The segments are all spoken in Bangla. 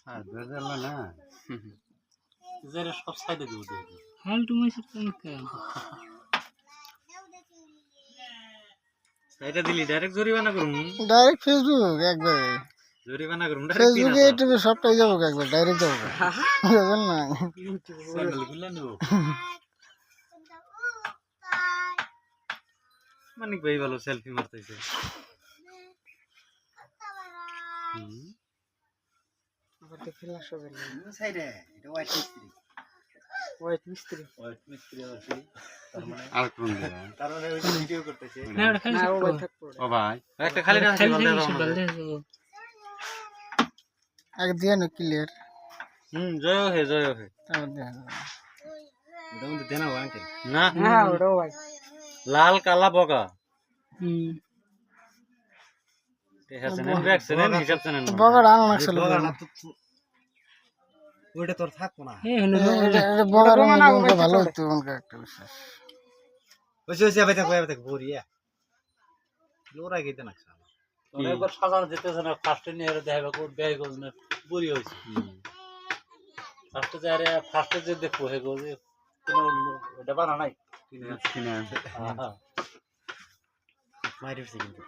না সব সাইডে দিব হালটু মাইছে কোনকা সাইডে দিলি ডাইরেক্ট জরিমানা করুম ডাইরেক্ট ফেসবুক একবারে জরিমানা করুম ফেসবুকে ইউটিউবে সবটাই যাবো একবার ডাইরেক্ট যাবো বুঝলেন না চ্যানেল খুলে নেব মানিক ভাই ভালো সেলফি মারতেছে সাইডে এটা হোয়াইট মিস্ত্রি আছে তার মানে আর কোন তার মানে ওই ভিডিও করতেছে না ওটা খালি ও ভাই একটা খালি না আগে দিয়ে না ক্লিয়ার জয় হে তারপর দেখা ওটা কিন্তু দেনা হয় আঙ্কেল না না ওটাও ভাই লাল কালা বগা হুম ঠিক আছে নেন দেখছেন হিসাব জানেন বগাড় আনো লাগছিল ওইটা তোর থাকবো না এটা বগাড় আনো ভালো হতো কোনকা একটা বিশ্বাস ওইসে ভাই থাকবো বরিয়া লোরা গিতে না একবার সাজানো যেতেছে না ফার্স্টে নিয়ে দেখাবে কোন ব্যয় করবে না বুড়ি হয়েছে ফার্স্টে যারে ফার্স্টে যে দেখবো হে গো যে কোনো এটা বানা নাই কিনে আনছে হ্যাঁ মাইরিফছি কিন্তু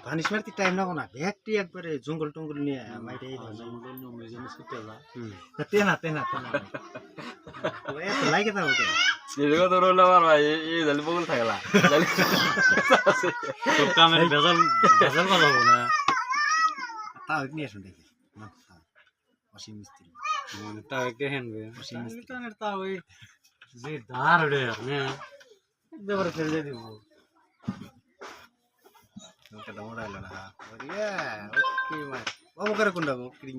পানিশমেন্ট টাইম না কোনা ব্যাগটি একবারে জঙ্গল টঙ্গল নিয়ে মাইরে এই জঙ্গল নিয়ে যেন ছুটে যা তেনা ওই তো লাগে তা ওকে এদিকে তো রোল আমার ভাই এই জালি বগল থাকলা জালি তো কামের বেজাল কথা হবে না তাও নিয়ে শুন দেখি না ওয়াশিং মিস্ত্রি মানে তাও কে হেনবে ওয়াশিং মিস্ত্রি তাও ওই যে ধার রে না দেবরে ফেলে দিব ওকে দামড়া এলো না বরিয়া ওকে মার বাবু করে কোনটা গো ক্রিং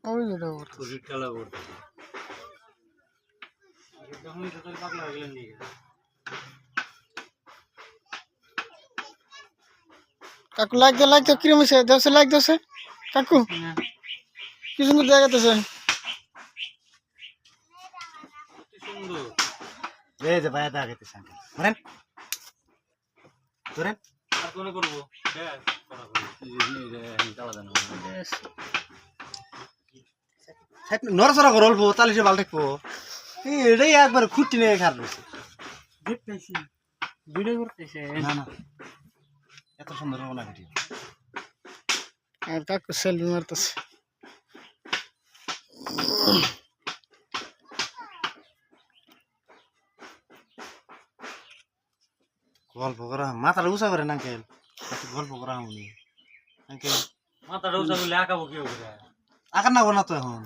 ওই যেটা তুই খেলা করতে তখন তো পাগলা হয়ে গেলেন নি কাকু লাইক দে ক্রিম এসে দছে লাইক দছে কাকু কি সুন্দর জায়গাতেছে কি সুন্দর এই যে ভাই দাগাইতে সাঙ্কেল মারেন ধরেন আর কোনে করব হ্যাঁ করা করব এই চালা দেন সাইড নরসরা করলবো তালিশে বাল দেখবো এটাই একবার খুঁটি নিয়ে খার রয়েছে দেখতেছি ভিডিও করতেছে না এত সুন্দর হবে না ভিডিও আর কাকু সেলফি মারতেছে গল্প করা মাথাটা উঁচা করেন আঙ্কেল একটু গল্প করা হয়নি আঙ্কেল মাথাটা উঁচা করলে আঁকাবো কি হবে আকার না না তো এখন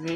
যে